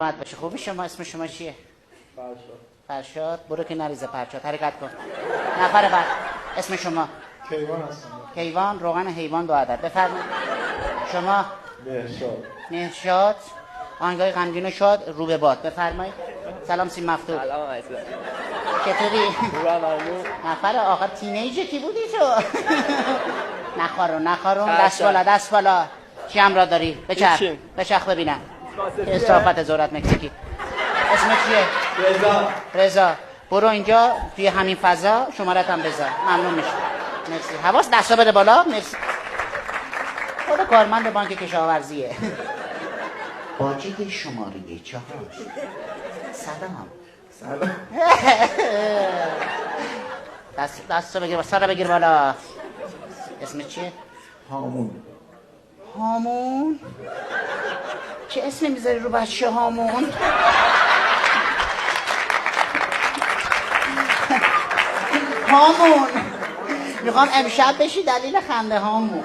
باید باشه. خوبی شما اسم شما چیه؟ فرشاد. فرشاد. برو که نریزه فرشاد. حرکت کن. نفر بعد اسم شما؟ کیوان هستم. کیوان. روغن حیوان 2 عدد. بفرمایید. شما؟ مهرشاد. مهرشاد. آهنگای غمگین و شاد رو به باد. بفرمایید. سلام سیم مفتوح. سلام عزیزم. چطوری؟ خوبم ممنون. نفر آخر تینیجر کی بودی تو؟ نخارون دست بالا چی هم را داری؟ بچرخ ببینم. اصافت ذرت مکزیکی. اسمت چیه؟ رضا. برو اینجا توی همین فضا شمارت هم بذار. ممنون میشه. مرسی. حواس دستا بده بالا. مرسی. خود کارمند بانک کشاورزیه. باجه شماره 4. سلام. دستو بگیر. سر بگیر بالا. اسمت چیه؟ هامون. چه اسمی میذاری رو بچه هامون؟ هامون. میخوام امشب بشی دلیل خنده هامون.